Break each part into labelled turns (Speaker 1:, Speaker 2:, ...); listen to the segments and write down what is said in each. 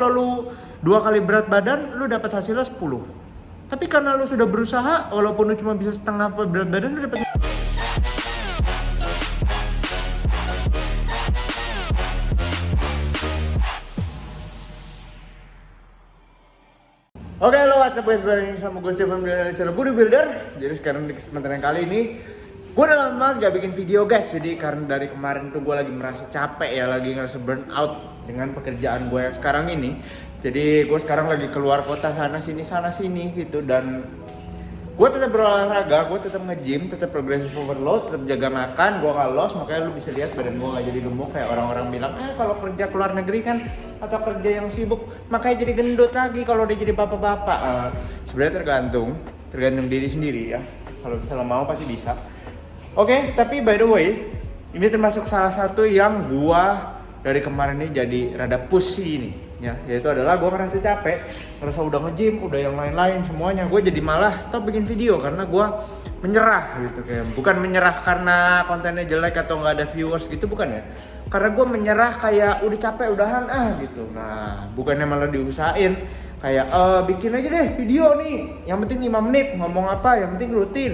Speaker 1: kalau lu 2 kali berat badan, lu dapat hasilnya 10. Tapi karena lu sudah berusaha, walaupun lu cuma bisa setengah berat badan, lu dapat. Oke, lo what's up guys, bareng sama gue Stefan dari channel Bodybuilder. Jadi sekarang di kesempatan yang kali ini gue udah lama gak bikin video guys. Jadi karena dari kemarin tuh gue lagi merasa capek ya, lagi ngerasa burn out dengan pekerjaan gue yang sekarang ini. Jadi gue sekarang lagi keluar kota sana sini gitu. Dan gue tetap berolahraga, gue tetap nge-gym, tetap progressive overload, tetap jaga makan, gue gak loss. Makanya lu bisa lihat badan gue gak jadi gemuk kayak orang-orang bilang, kalau kerja keluar negeri kan atau kerja yang sibuk makanya jadi gendut lagi kalau udah jadi bapak-bapak. Sebenarnya tergantung diri sendiri ya. Kalau misalnya mau pasti bisa. Oke, tapi by the way, ini termasuk salah satu yang gua dari kemarin ini jadi rada pusing ini ya, yaitu adalah gua ngerasa capek, ngerasa udah nge-gym, udah yang lain-lain semuanya, gua jadi malah stop bikin video karena gua menyerah gitu. Kayak bukan menyerah karena kontennya jelek atau nggak ada viewers gitu, bukan ya, karena gue menyerah kayak udah capek udahan gitu. Nah bukannya malah diusahain kayak bikin aja deh video nih, yang penting 5 menit ngomong apa, yang penting rutin,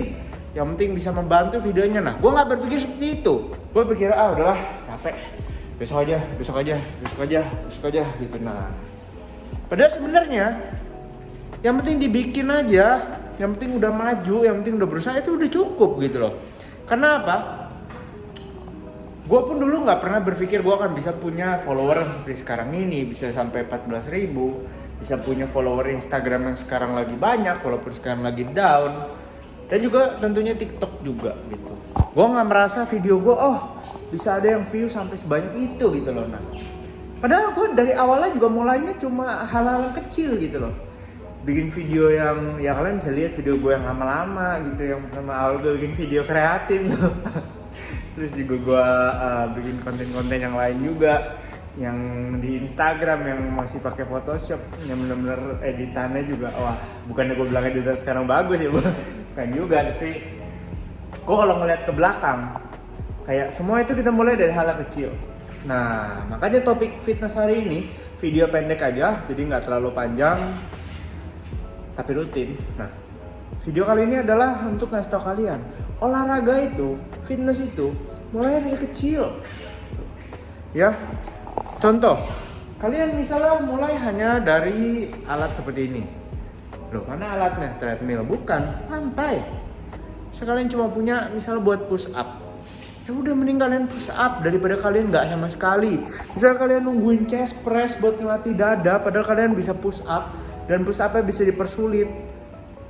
Speaker 1: yang penting bisa membantu videonya. Nah gue nggak berpikir seperti itu. Gue pikir udahlah capek, besok aja gitu. Nah padahal sebenarnya yang penting dibikin aja, yang penting udah maju, yang penting udah berusaha, itu udah cukup gitu loh. Karena apa? Gue pun dulu nggak pernah berpikir gue akan bisa punya follower yang seperti sekarang ini, bisa sampai 14.000, bisa punya follower Instagram yang sekarang lagi banyak walaupun sekarang lagi down, dan juga tentunya TikTok juga gitu. Gue nggak merasa video gue bisa ada yang view sampai sebanyak itu gitu loh. Nah padahal gue dari awalnya juga mulainya cuma hal-hal kecil gitu loh. Bikin video yang ya kalian bisa lihat video gue yang lama-lama gitu, yang pertama awal gue bikin video kreatif tuh. Terus juga gue bikin konten-konten yang lain juga, yang di Instagram yang masih pakai Photoshop, yang benar-benar editannya juga bukannya gue bilang editan sekarang bagus ya, bukan juga, tapi gue kalau ngeliat ke belakang kayak semua itu kita mulai dari hal kecil. Nah makanya topik fitness hari ini video pendek aja, jadi nggak terlalu panjang tapi rutin. Nah video kali ini adalah untuk ngasih tau kalian, olahraga itu, fitness itu mulai dari kecil ya. Contoh, kalian misalnya mulai hanya dari alat seperti ini. Loh mana alatnya? Treadmill? Bukan, lantai. Sekalian cuma punya misal buat push up, ya udah mending kalian push up daripada kalian nggak sama sekali. Misal kalian nungguin chest press buat ngelatih dada, padahal kalian bisa push up, dan push up-nya bisa dipersulit.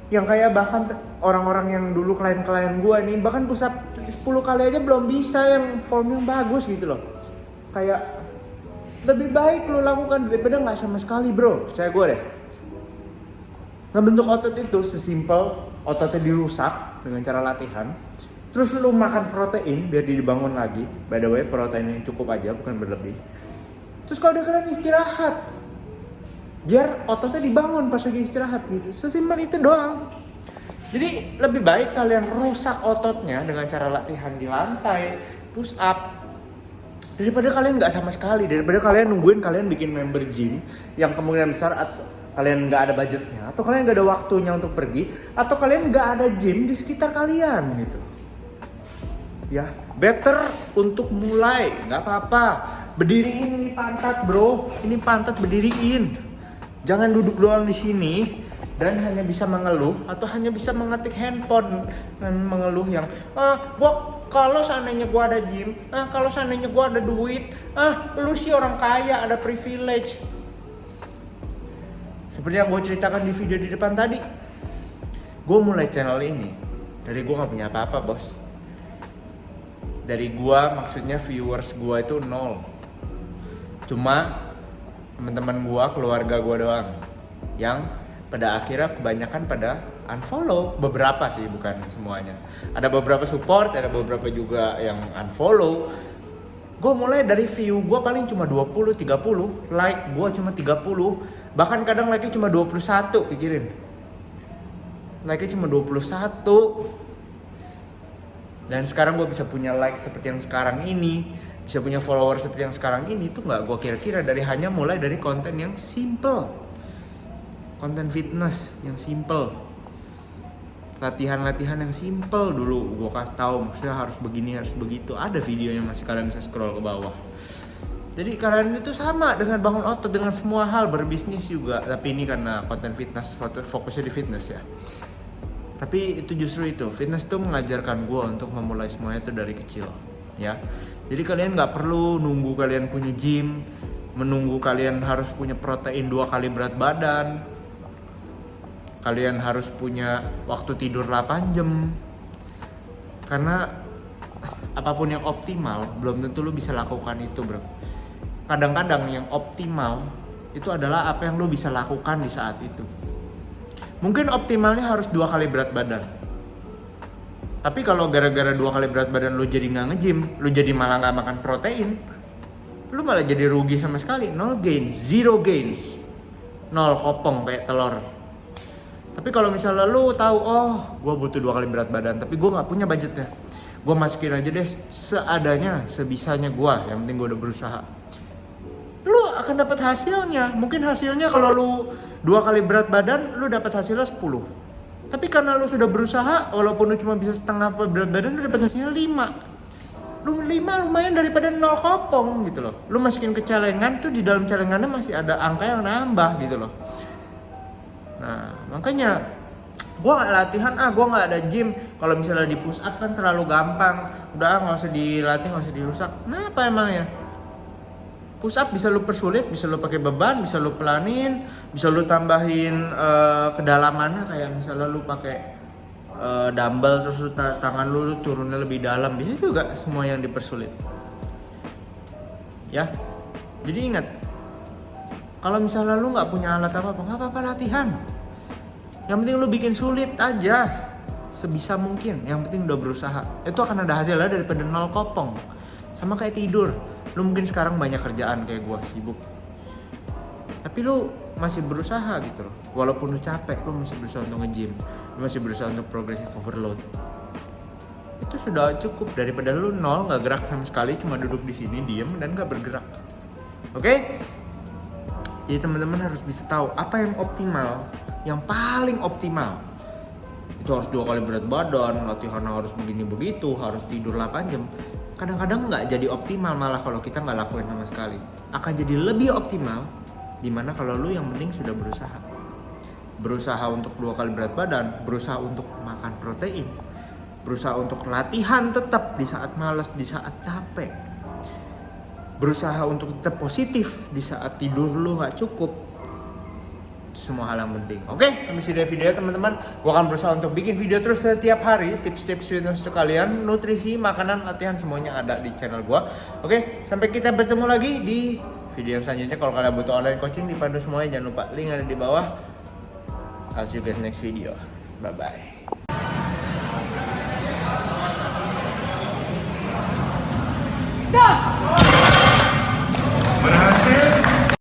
Speaker 1: Yang kayak bahkan orang-orang yang dulu klien-klien gue nih, bahkan push up 10 kali aja belum bisa yang form yang bagus gitu loh. Kayak lebih baik lo lakukan daripada nggak sama sekali bro, percaya gue deh. Ngebentuk otot itu sesimpel ototnya dirusak dengan cara latihan, terus lo makan protein biar dibangun lagi. By the way, protein yang cukup aja, bukan berlebih. Terus kalau udah kalian istirahat, biar ototnya dibangun pas lagi istirahat gitu. Sesimpel itu doang. Jadi lebih baik kalian rusak ototnya dengan cara latihan di lantai, push up, daripada kalian nggak sama sekali, daripada kalian nungguin kalian bikin member gym yang kemungkinan besar atau kalian nggak ada budgetnya, atau kalian nggak ada waktunya untuk pergi, atau kalian nggak ada gym di sekitar kalian gitu. Ya, better untuk mulai, nggak apa-apa. Berdiriin ini pantat bro, ini pantat berdiriin. Jangan duduk doang di sini dan hanya bisa mengeluh atau hanya bisa mengetik handphone dan mengeluh yang gua kalau seandainya gua ada gym, kalau seandainya gua ada duit, lu sih orang kaya, ada privilege. Seperti yang gue ceritakan di video di depan tadi, gue mulai channel ini dari gue nggak punya apa-apa bos. Dari gue maksudnya viewers gue itu 0, cuma teman-teman gue, keluarga gue doang yang pada akhirnya kebanyakan pada unfollow. Beberapa sih, bukan semuanya. Ada beberapa support, ada beberapa juga yang unfollow. Gue mulai dari view gue paling cuma 20-30, like gue cuma 30, bahkan kadang like-nya cuma 21, pikirin. Like-nya cuma 21. Dan sekarang gue bisa punya like seperti yang sekarang ini. bisa punya follower seperti yang sekarang ini tuh nggak gue kira-kira hanya mulai dari konten yang simple, konten fitness yang simple, latihan yang simple dulu gue kasih tahu, maksudnya harus begini harus begitu, ada videonya, masih kalian bisa scroll ke bawah. Jadi kalian itu sama dengan bangun otot, dengan semua hal, berbisnis juga, tapi ini karena konten fitness, fokusnya di fitness ya. Tapi itu justru itu, fitness tuh mengajarkan gue untuk memulai semuanya itu dari kecil, ya. Jadi kalian nggak perlu nunggu kalian punya gym, menunggu kalian harus punya protein 2 kali berat badan, kalian harus punya waktu tidur 8 jam. Karena apapun yang optimal belum tentu lu bisa lakukan itu, bro. Kadang-kadang yang optimal itu adalah apa yang lu bisa lakukan di saat itu. Mungkin optimalnya harus 2 kali berat badan. Tapi kalau gara-gara 2 kali berat badan lu jadi nggak nge-gym, lu jadi malah nggak makan protein, lu malah jadi rugi sama sekali. 0 gains, 0 gains, 0 kopong kayak telur. Tapi kalau misalnya lu tahu, oh gue butuh 2 kali berat badan, tapi gue nggak punya budgetnya, gue masukin aja deh seadanya, sebisanya gue, yang penting gue udah berusaha. Lu akan dapat hasilnya. Mungkin hasilnya kalau lu 2 kali berat badan, lu dapat hasilnya 10. Tapi karena lu sudah berusaha, walaupun lu cuma bisa setengah berat badan, lu dapat hasilnya 5. Lu 5 lumayan daripada 0 kopong gitu loh. Lu masukin ke celengan tuh, di dalam celengannya masih ada angka yang nambah gitu loh. Nah, makanya gua nggak latihan, gua nggak ada gym. Kalau misalnya di push up kan terlalu gampang. Udah nggak usah dilatih, nggak usah dirusak. Kenapa emangnya? Push up bisa lu persulit, bisa lu pakai beban, bisa lu pelanin, bisa lu tambahin kedalamannya, kayak misalnya lu pakai dumbbell terus lu tangan lu turunnya lebih dalam, bisa juga semua yang dipersulit. Ya. Jadi ingat, kalau misalnya lu nggak punya alat apa-apa, nggak apa-apa latihan. Yang penting lu bikin sulit aja sebisa mungkin. Yang penting udah berusaha. Itu akan ada hasilnya daripada 0 kopong. Sama kayak tidur. Lu mungkin sekarang banyak kerjaan kayak gua, sibuk. Tapi lu masih berusaha gitu loh. Walaupun lu capek, lu masih berusaha untuk nge-gym. Lu masih berusaha untuk progressive overload. Itu sudah cukup daripada lu 0, gak gerak sama sekali, cuma duduk di sini diem dan gak bergerak. Oke? Jadi teman-teman harus bisa tahu apa yang optimal, yang paling optimal. Itu harus 2 kali berat badan, latihan harus begini begitu, harus tidur 8 jam. Kadang-kadang nggak jadi optimal, malah kalau kita nggak lakuin sama sekali. Akan jadi lebih optimal dimana kalau lu yang penting sudah berusaha. Berusaha untuk 2 kali berat badan, berusaha untuk makan protein, berusaha untuk latihan tetap di saat malas, di saat capek, berusaha untuk tetap positif di saat tidur lu nggak cukup. Semua hal yang penting. Oke, sampai sini video teman-teman. Gua akan berusaha untuk bikin video terus setiap hari, tips-tips fitness untuk kalian, nutrisi, makanan, latihan, semuanya ada di channel gua. Oke, sampai kita bertemu lagi di video yang selanjutnya. Kalau kalian butuh online coaching, dipandu semuanya, jangan lupa link ada di bawah. I'll see you guys next video. Bye bye.